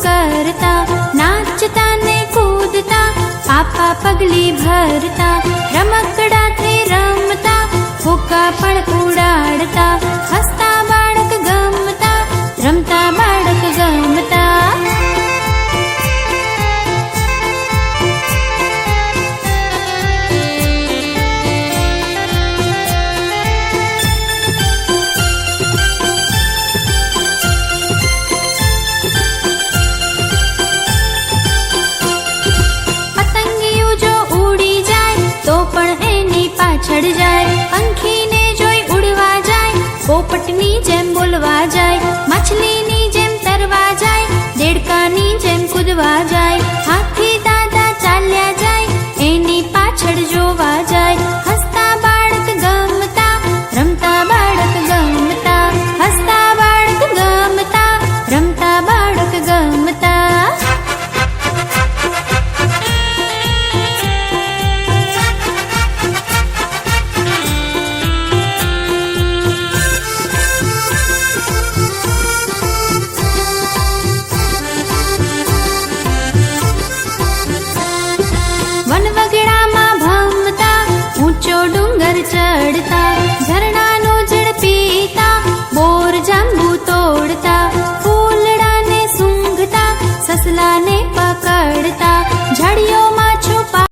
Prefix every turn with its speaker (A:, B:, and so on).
A: करता, नाचता ने कूदता, पापा पगली भरता, रमकडाथे रमता, फूका पण उडाडता, हसता बाळक गमता, रमता बाळक गमता। चढ़ जाए, पंखी ने जोई उड़वा जाए, पोपटनी जेम बोलवा जाए, मछलीनी जेम तरवा जाए, देड़कानी जेम कूदवा जाए, हाथी दादा चाल्या जाए, एनी पाछड़ जोवा जाए, हसता बाळक गमता, रमता बाळक गमता, हसता बाळक गमता, रमता बाळक गमता। वनवगड़ा मा भमता, ऊंचो डूंगर चढ़ता,